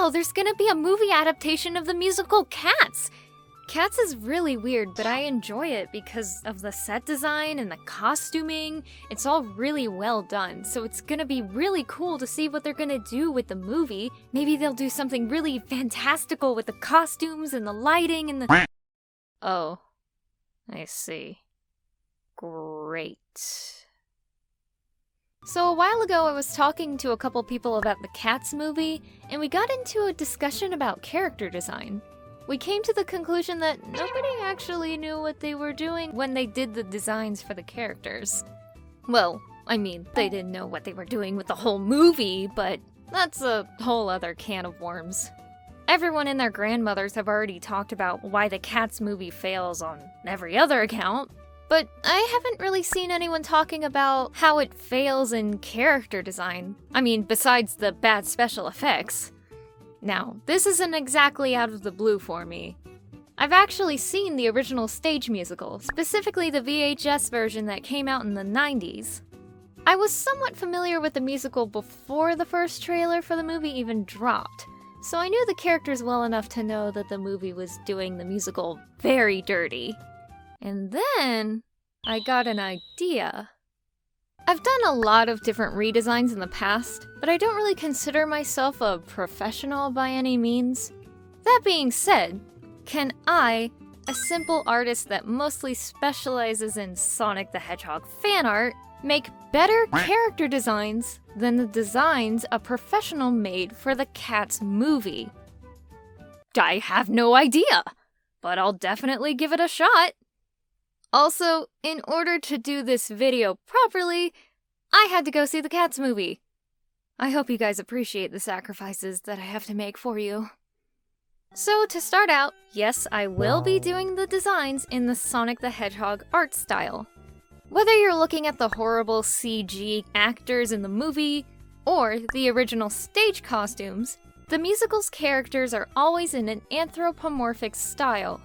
wow, there's gonna be a movie adaptation of the musical Cats! Cats is really weird, but I enjoy it because of the set design and the costuming. It's all really well done, so it's gonna be really cool to see what they're gonna do with the movie. Maybe they'll do something really fantastical with the costumes and the lighting and the— Oh, I see. Great. So a while ago I was talking to a couple people about the Cats movie, and we got into a discussion about character design. We came to the conclusion that nobody actually knew what they were doing when they did the designs for the characters. Well, I mean, they didn't know what they were doing with the whole movie, but that's a whole other can of worms. Everyone and their grandmothers have already talked about why the Cats movie fails on every other account, but I haven't really seen anyone talking about how it fails in character design. I mean, besides the bad special effects. Now, this isn't exactly out of the blue for me. I've actually seen the original stage musical, specifically the VHS version that came out in the 90s. I was somewhat familiar with the musical before the first trailer for the movie even dropped, so I knew the characters well enough to know that the movie was doing the musical very dirty. And then I got an idea. I've done a lot of different redesigns in the past, but I don't really consider myself a professional by any means. That being said, can I, a simple artist that mostly specializes in Sonic the Hedgehog fan art, make better character designs than the designs a professional made for the Cats movie? I have no idea, but I'll definitely give it a shot. Also, in order to do this video properly, I had to go see the Cats movie. I hope you guys appreciate the sacrifices that I have to make for you. So to start out, yes, I will be doing the designs in the Sonic the Hedgehog art style. Whether you're looking at the horrible CG actors in the movie, or the original stage costumes, the musical's characters are always in an anthropomorphic style.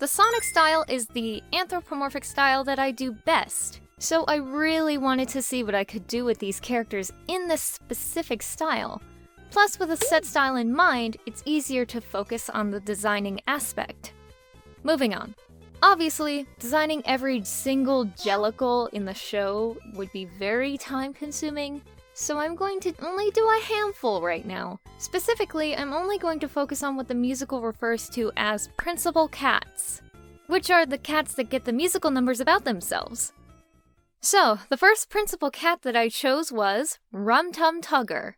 The Sonic style is the anthropomorphic style that I do best, so I really wanted to see what I could do with these characters in this specific style. Plus, with a set style in mind, it's easier to focus on the designing aspect. Moving on. Obviously, designing every single Jellicle in the show would be very time-consuming, so I'm going to only do a handful right now. Specifically, I'm only going to focus on what the musical refers to as principal cats, which are the cats that get the musical numbers about themselves. So, the first principal cat that I chose was Rum Tum Tugger.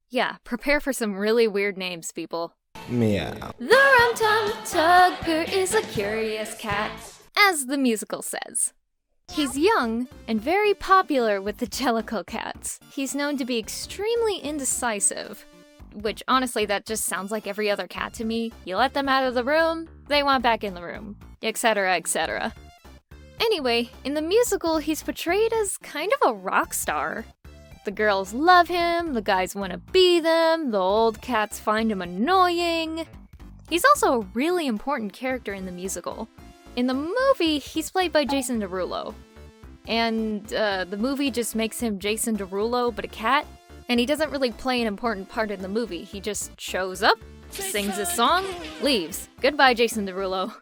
Yeah, prepare for some really weird names, people. Meow. The Rum Tum Tugger is a curious cat, as the musical says. He's young and very popular with the Jellicle cats. He's known to be extremely indecisive, which honestly that just sounds like every other cat to me. You let them out of the room, they want back in the room, etc, etc. Anyway, in the musical he's portrayed as kind of a rock star. The girls love him, the guys want to be them, the old cats find him annoying. He's also a really important character in the musical. In the movie, he's played by Jason Derulo. And the movie just makes him Jason Derulo, but a cat. And he doesn't really play an important part in the movie. He just shows up, sings his song, leaves. Goodbye, Jason Derulo.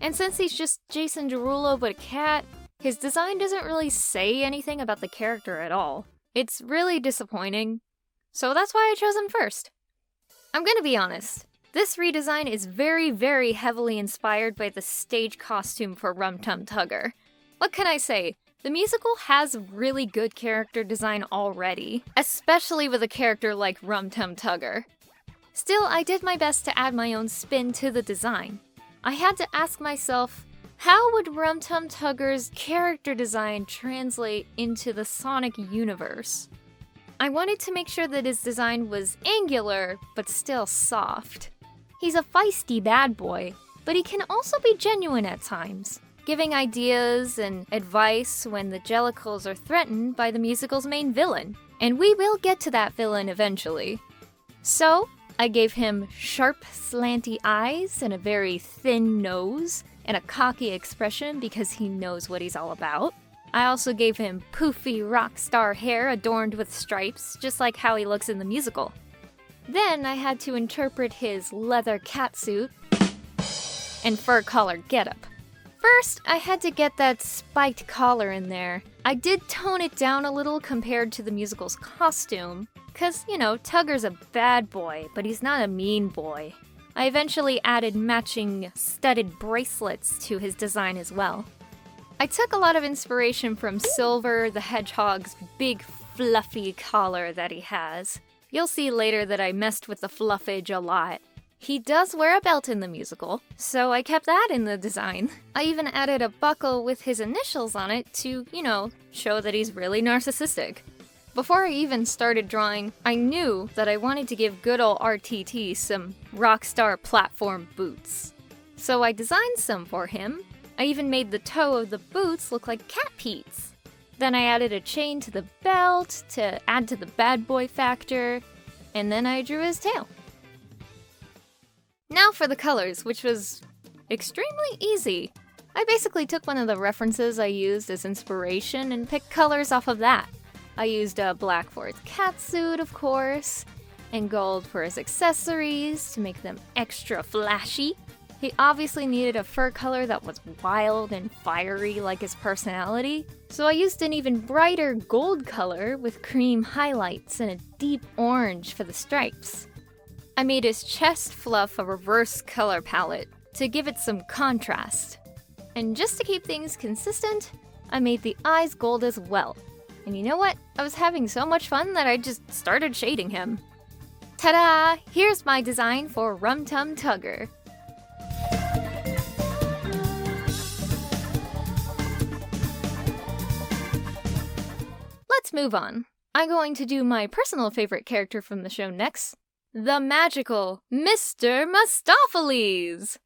And since he's just Jason Derulo, but a cat, his design doesn't really say anything about the character at all. It's really disappointing. So that's why I chose him first. I'm gonna be honest. This redesign is very, very heavily inspired by the stage costume for Rum Tum Tugger. What can I say? The musical has really good character design already, especially with a character like Rum Tum Tugger. Still, I did my best to add my own spin to the design. I had to ask myself, how would Rum Tum Tugger's character design translate into the Sonic universe? I wanted to make sure that his design was angular, but still soft. He's a feisty bad boy, but he can also be genuine at times, giving ideas and advice when the Jellicles are threatened by the musical's main villain. And we will get to that villain eventually. So, I gave him sharp, slanty eyes and a very thin nose, and a cocky expression because he knows what he's all about. I also gave him poofy rock star hair adorned with stripes, just like how he looks in the musical. Then I had to interpret his leather catsuit and fur collar getup. First, I had to get that spiked collar in there. I did tone it down a little compared to the musical's costume, cause, you know, Tugger's a bad boy, but he's not a mean boy. I eventually added matching studded bracelets to his design as well. I took a lot of inspiration from Silver the Hedgehog's big fluffy collar that he has. You'll see later that I messed with the fluffage a lot. He does wear a belt in the musical, so I kept that in the design. I even added a buckle with his initials on it to, you know, show that he's really narcissistic. Before I even started drawing, I knew that I wanted to give good ol' RTT some rockstar platform boots. So I designed some for him. I even made the toe of the boots look like cat peats. Then I added a chain to the belt to add to the bad boy factor, and then I drew his tail. Now for the colors, which was extremely easy. I basically took one of the references I used as inspiration and picked colors off of that. I used black for his catsuit, of course, and gold for his accessories to make them extra flashy. He obviously needed a fur color that was wild and fiery like his personality, so I used an even brighter gold color with cream highlights and a deep orange for the stripes. I made his chest fluff a reverse color palette to give it some contrast. And just to keep things consistent, I made the eyes gold as well. And you know what? I was having so much fun that I just started shading him. Ta-da! Here's my design for Rum Tum Tugger. Let's move on. I'm going to do my personal favorite character from the show next. The magical Mr. Mistoffelees!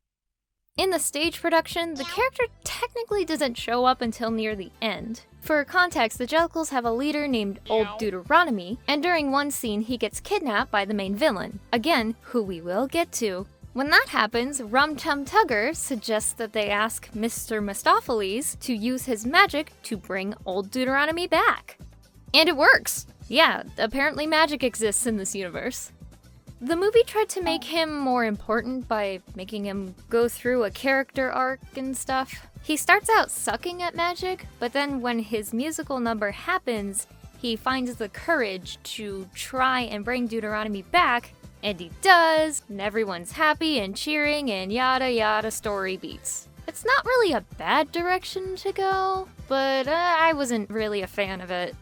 In the stage production, the character technically doesn't show up until near the end. For context, the Jellicles have a leader named Old Deuteronomy, and during one scene he gets kidnapped by the main villain, again, who we will get to. When that happens, Rum Tum Tugger suggests that they ask Mr. Mistoffelees to use his magic to bring Old Deuteronomy back. And it works! Yeah, apparently magic exists in this universe. The movie tried to make him more important by making him go through a character arc and stuff. He starts out sucking at magic, but then when his musical number happens, he finds the courage to try and bring Deuteronomy back, and he does, and everyone's happy and cheering and yada yada story beats. It's not really a bad direction to go, but I wasn't really a fan of it.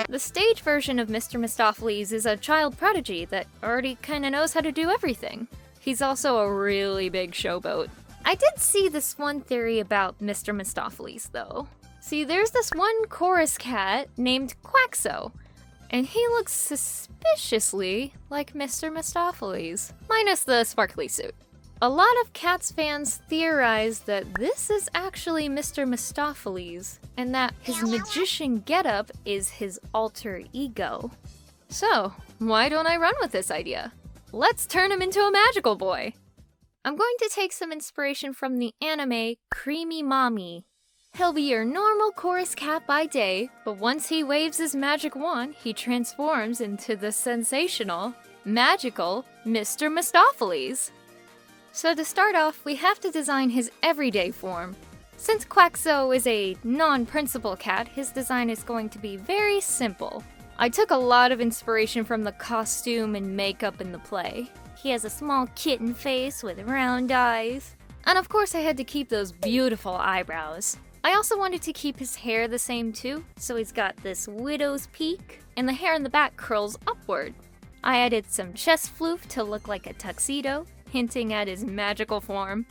The stage version of Mr. Mistoffelees is a child prodigy that already kinda knows how to do everything. He's also a really big showboat. I did see this one theory about Mr. Mistoffelees, though. See, there's this one chorus cat named Quacks O, and he looks suspiciously like Mr. Mistoffelees, minus the sparkly suit. A lot of Cats fans theorize that this is actually Mr. Mistoffelees, and that his magician getup is his alter ego. So, why don't I run with this idea? Let's turn him into a magical boy! I'm going to take some inspiration from the anime Creamy Mommy. He'll be your normal chorus cat by day, but once he waves his magic wand, he transforms into the sensational, magical Mr. Mistoffelees. So to start off, we have to design his everyday form. Since Quacks O is a non-principal cat, his design is going to be very simple. I took a lot of inspiration from the costume and makeup in the play. He has a small kitten face with round eyes. And of course I had to keep those beautiful eyebrows. I also wanted to keep his hair the same too, so he's got this widow's peak, and the hair in the back curls upward. I added some chest floof to look like a tuxedo, hinting at his magical form.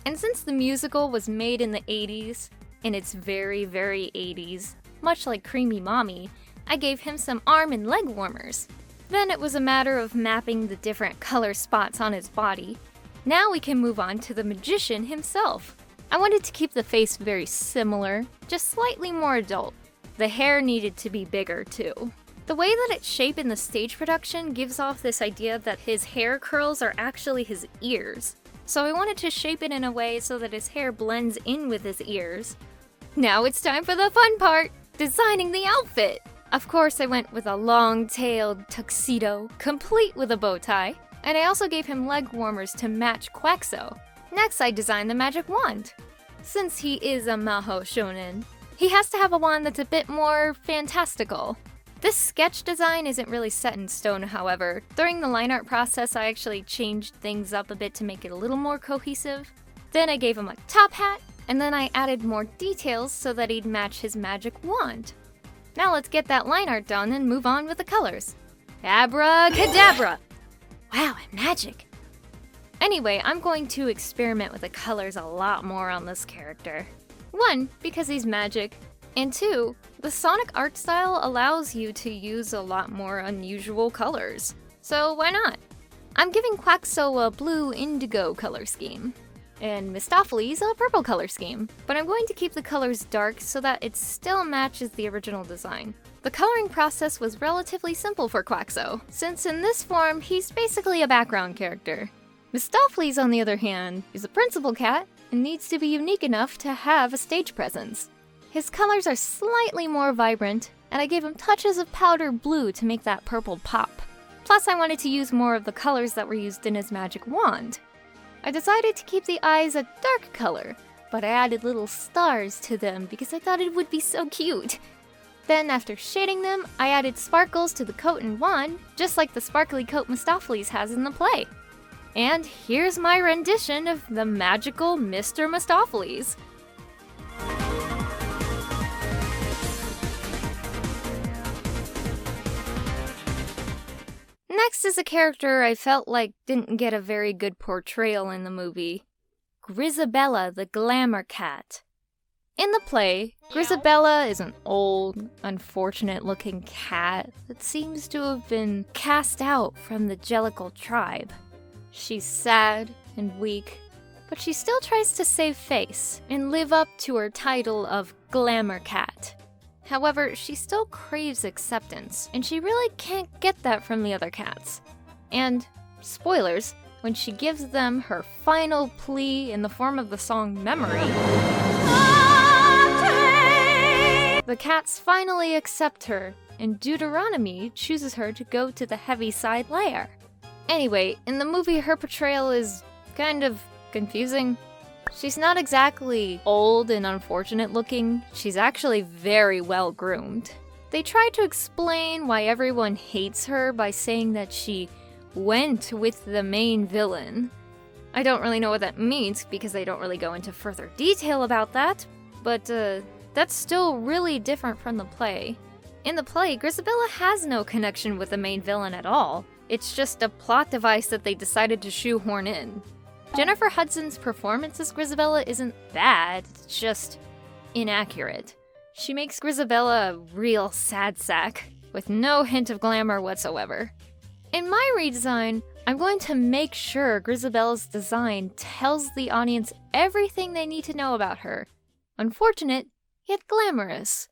And since the musical was made in the 80s, and it's very, very 80s, much like Creamy Mommy, I gave him some arm and leg warmers. Then it was a matter of mapping the different color spots on his body. Now we can move on to the magician himself. I wanted to keep the face very similar, just slightly more adult. The hair needed to be bigger too. The way that it's shaped in the stage production gives off this idea that his hair curls are actually his ears. So I wanted to shape it in a way so that his hair blends in with his ears. Now it's time for the fun part, designing the outfit! Of course, I went with a long-tailed tuxedo, complete with a bow tie, and I also gave him leg warmers to match Quacks O. Next, I designed the magic wand. Since he is a Maho shonen, he has to have a wand that's a bit more fantastical. This sketch design isn't really set in stone, however. During the line art process, I actually changed things up a bit to make it a little more cohesive. Then I gave him a top hat, and then I added more details so that he'd match his magic wand. Now let's get that line art done and move on with the colors. Abracadabra! Wow, magic! Anyway, I'm going to experiment with the colors a lot more on this character. 1, because he's magic, and 2, the Sonic art style allows you to use a lot more unusual colors. So why not? I'm giving Quacks O a blue indigo color scheme, and Mistoffelees a purple color scheme, but I'm going to keep the colors dark so that it still matches the original design. The coloring process was relatively simple for Quacks O, since in this form, he's basically a background character. Mistoffelees, on the other hand, is a principal cat and needs to be unique enough to have a stage presence. His colors are slightly more vibrant, and I gave him touches of powder blue to make that purple pop. Plus, I wanted to use more of the colors that were used in his magic wand. I decided to keep the eyes a dark color, but I added little stars to them because I thought it would be so cute. Then, after shading them, I added sparkles to the coat and wand, just like the sparkly coat Mistoffelees has in the play. And here's my rendition of the magical Mr. Mistoffelees. Next is a character I felt like didn't get a very good portrayal in the movie. Grizabella, the glamour cat. In the play, Grizabella is an old, unfortunate-looking cat that seems to have been cast out from the Jellicle tribe. She's sad and weak, but she still tries to save face and live up to her title of Glamour Cat. However, she still craves acceptance, and she really can't get that from the other cats. And, spoilers, when she gives them her final plea in the form of the song Memory, the cats finally accept her, and Deuteronomy chooses her to go to the Heaviside lair. Anyway, in the movie, her portrayal is kind of confusing. She's not exactly old and unfortunate looking, she's actually very well groomed. They try to explain why everyone hates her by saying that she went with the main villain. I don't really know what that means because they don't really go into further detail about that, but that's still really different from the play. In the play, Grizabella has no connection with the main villain at all. It's just a plot device that they decided to shoehorn in. Jennifer Hudson's performance as Grizabella isn't bad, it's just inaccurate. She makes Grizabella a real sad sack, with no hint of glamour whatsoever. In my redesign, I'm going to make sure Grizabella's design tells the audience everything they need to know about her. Unfortunate, yet glamorous.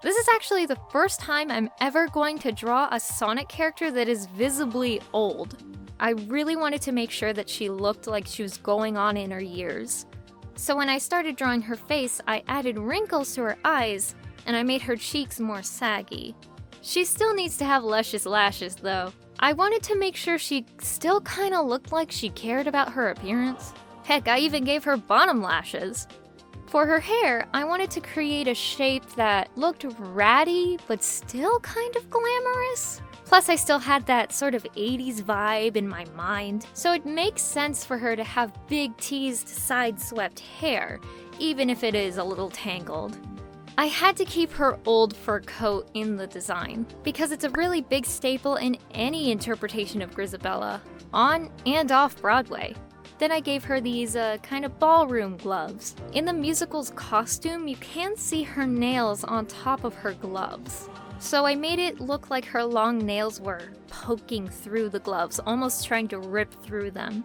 This is actually the first time I'm ever going to draw a Sonic character that is visibly old. I really wanted to make sure that she looked like she was going on in her years. So when I started drawing her face, I added wrinkles to her eyes, and I made her cheeks more saggy. She still needs to have luscious lashes, though. I wanted to make sure she still kinda looked like she cared about her appearance. Heck, I even gave her bottom lashes. For her hair, I wanted to create a shape that looked ratty, but still kind of glamorous. Plus, I still had that sort of 80s vibe in my mind, so it makes sense for her to have big teased side-swept hair, even if it is a little tangled. I had to keep her old fur coat in the design, because it's a really big staple in any interpretation of Grizabella, on and off Broadway. Then I gave her these kind of ballroom gloves. In the musical's costume, you can see her nails on top of her gloves. So I made it look like her long nails were poking through the gloves, almost trying to rip through them.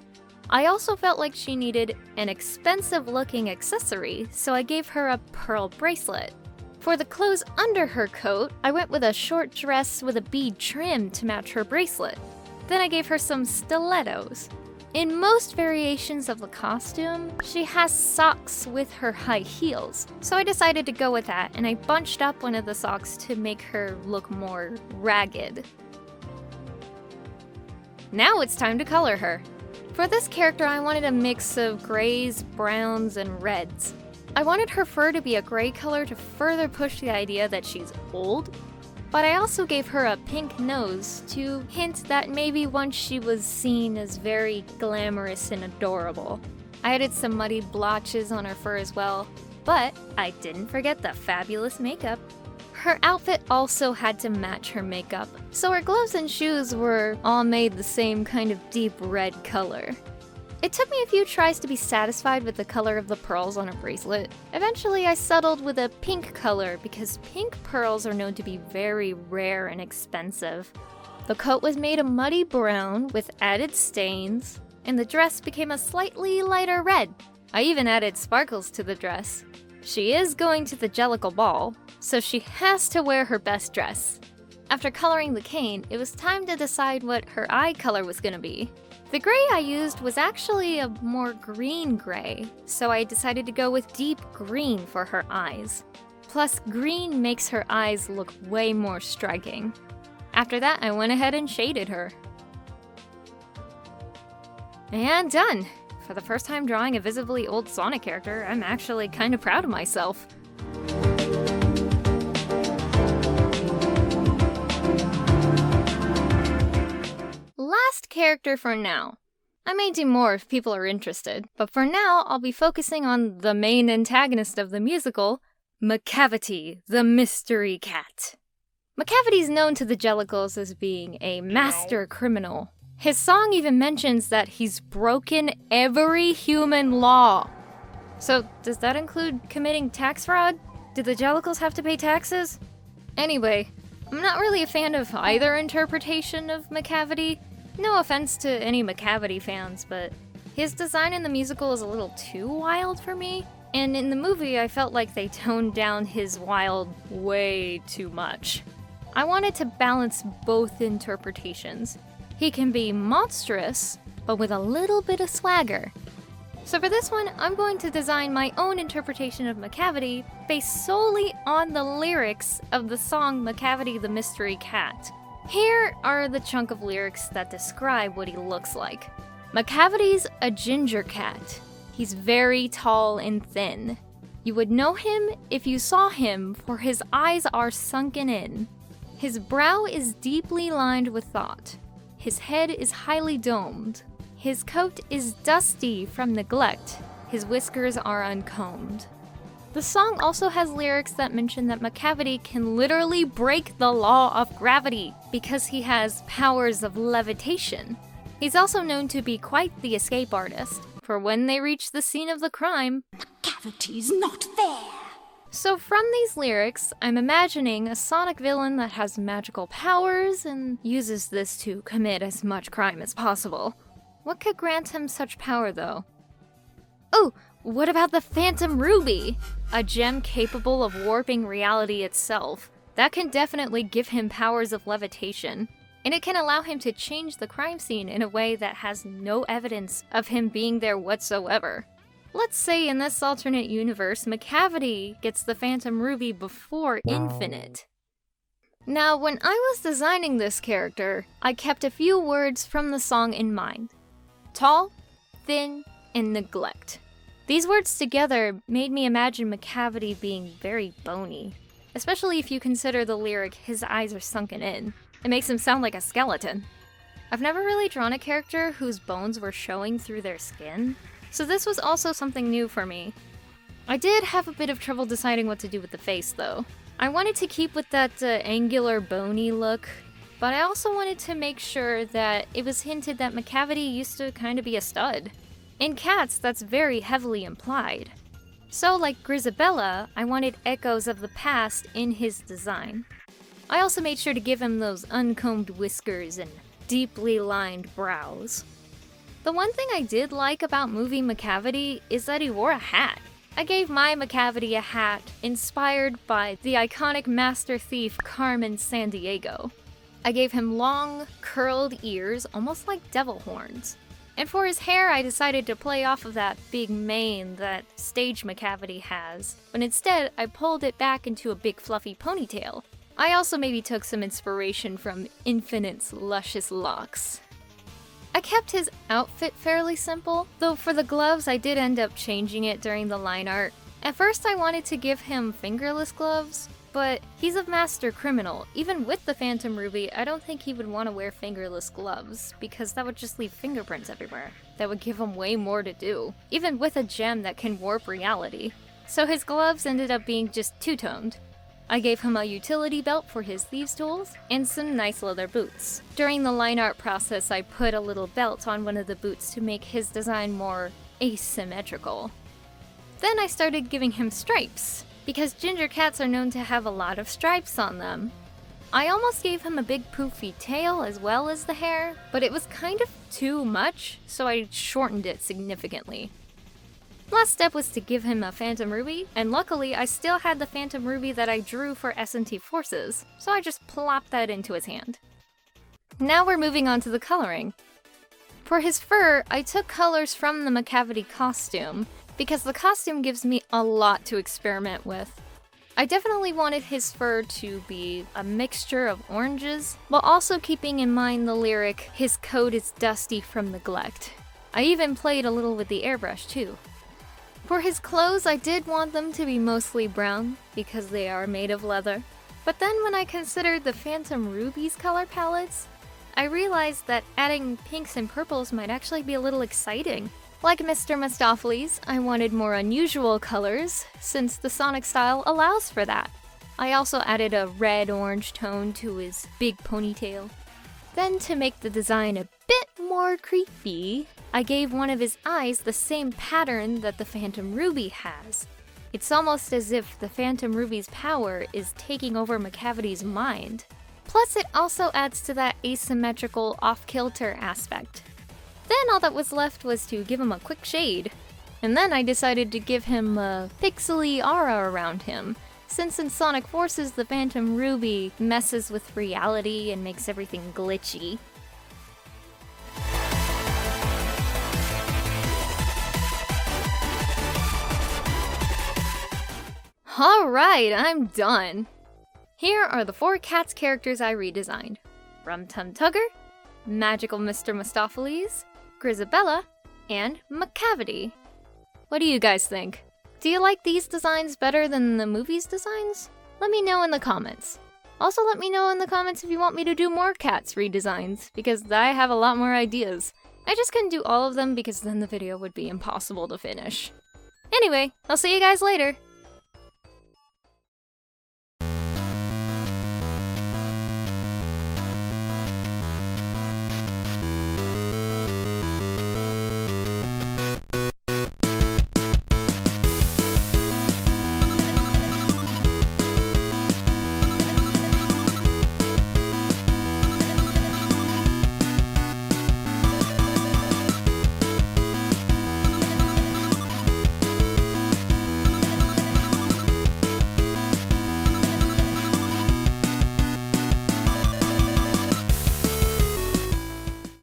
I also felt like she needed an expensive-looking accessory, so I gave her a pearl bracelet. For the clothes under her coat, I went with a short dress with a bead trim to match her bracelet. Then I gave her some stilettos. In most variations of the costume, she has socks with her high heels, so I decided to go with that, and I bunched up one of the socks to make her look more ragged. Now it's time to color her. For this character, I wanted a mix of grays, browns, and reds. I wanted her fur to be a gray color to further push the idea that she's old, but I also gave her a pink nose to hint that maybe once she was seen as very glamorous and adorable. I added some muddy blotches on her fur as well, but I didn't forget the fabulous makeup. Her outfit also had to match her makeup, so her gloves and shoes were all made the same kind of deep red color. It took me a few tries to be satisfied with the color of the pearls on her bracelet. Eventually, I settled with a pink color because pink pearls are known to be very rare and expensive. The coat was made a muddy brown with added stains, and the dress became a slightly lighter red. I even added sparkles to the dress. She is going to the Jellicle Ball, so she has to wear her best dress. After coloring the cane, it was time to decide what her eye color was gonna be. The gray I used was actually a more green gray, so I decided to go with deep green for her eyes. Plus, green makes her eyes look way more striking. After that, I went ahead and shaded her. And done! For the first time drawing a visibly old Sonic character, I'm actually kind of proud of myself. Last character for now. I may do more if people are interested, but for now I'll be focusing on the main antagonist of the musical, Macavity, the mystery cat. Macavity's known to the Jellicles as being a master criminal. His song even mentions that he's broken every human law. So, does that include committing tax fraud? Do the Jellicles have to pay taxes? Anyway, I'm not really a fan of either interpretation of Macavity. No offense to any Macavity fans, but his design in the musical is a little too wild for me, and in the movie I felt like they toned down his wild way too much. I wanted to balance both interpretations. He can be monstrous, but with a little bit of swagger. So for this one, I'm going to design my own interpretation of Macavity based solely on the lyrics of the song Macavity the Mystery Cat. Here are the chunk of lyrics that describe what he looks like. Macavity's a ginger cat. He's very tall and thin. You would know him if you saw him, for his eyes are sunken in. His brow is deeply lined with thought. His head is highly domed. His coat is dusty from neglect. His whiskers are uncombed. The song also has lyrics that mention that Macavity can literally break the law of gravity because he has powers of levitation. He's also known to be quite the escape artist, for when they reach the scene of the crime, Macavity's not fair. So from these lyrics, I'm imagining a Sonic villain that has magical powers and uses this to commit as much crime as possible. What could grant him such power, though? Oh, what about the Phantom Ruby? A gem capable of warping reality itself. That can definitely give him powers of levitation, and it can allow him to change the crime scene in a way that has no evidence of him being there whatsoever. Let's say in this alternate universe, Macavity gets the Phantom Ruby before Infinite. Now, when I was designing this character, I kept a few words from the song in mind. Tall, thin, and neglect. These words together made me imagine Macavity being very bony, especially if you consider the lyric, his eyes are sunken in. It makes him sound like a skeleton. I've never really drawn a character whose bones were showing through their skin, so this was also something new for me. I did have a bit of trouble deciding what to do with the face, though. I wanted to keep with that angular, bony look, but I also wanted to make sure that it was hinted that Macavity used to kind of be a stud. In Cats, that's very heavily implied. So, like Grizabella, I wanted echoes of the past in his design. I also made sure to give him those uncombed whiskers and deeply lined brows. The one thing I did like about movie Macavity is that he wore a hat. I gave my Macavity a hat inspired by the iconic master thief Carmen Sandiego. I gave him long, curled ears, almost like devil horns. And for his hair, I decided to play off of that big mane that stage Macavity has, but instead I pulled it back into a big fluffy ponytail. I also maybe took some inspiration from Infinite's luscious locks. I kept his outfit fairly simple, though for the gloves I did end up changing it during the line art. At first I wanted to give him fingerless gloves, but he's a master criminal. Even with the Phantom Ruby, I don't think he would want to wear fingerless gloves, because that would just leave fingerprints everywhere. That would give him way more to do, even with a gem that can warp reality. So his gloves ended up being just two-toned. I gave him a utility belt for his thieves' tools, and some nice leather boots. During the line art process, I put a little belt on one of the boots to make his design more asymmetrical. Then I started giving him stripes, because ginger cats are known to have a lot of stripes on them. I almost gave him a big poofy tail as well as the hair, but it was kind of too much, so I shortened it significantly. Last step was to give him a Phantom Ruby, and luckily I still had the Phantom Ruby that I drew for S&T Forces, so I just plopped that into his hand. Now we're moving on to the coloring. For his fur, I took colors from the Macavity costume, because the costume gives me a lot to experiment with. I definitely wanted his fur to be a mixture of oranges, while also keeping in mind the lyric, "His coat is dusty from neglect." I even played a little with the airbrush too. For his clothes, I did want them to be mostly brown, because they are made of leather. But then when I considered the Phantom Ruby's color palettes, I realized that adding pinks and purples might actually be a little exciting. Like Mr. Mistoffelees, I wanted more unusual colors, since the Sonic style allows for that. I also added a red-orange tone to his big ponytail. Then to make the design a bit more creepy, I gave one of his eyes the same pattern that the Phantom Ruby has. It's almost as if the Phantom Ruby's power is taking over Macavity's mind. Plus it also adds to that asymmetrical off-kilter aspect. Then all that was left was to give him a quick shade. And then I decided to give him a pixely aura around him, since in Sonic Forces the Phantom Ruby messes with reality and makes everything glitchy. Alright, I'm done! Here are the 4 cats characters I redesigned. Rum Tum Tugger, Magical Mr. Mistoffelees, Grizabella, and Macavity. What do you guys think? Do you like these designs better than the movie's designs? Let me know in the comments. Also let me know in the comments if you want me to do more cats redesigns, because I have a lot more ideas. I just couldn't do all of them because then the video would be impossible to finish. Anyway, I'll see you guys later!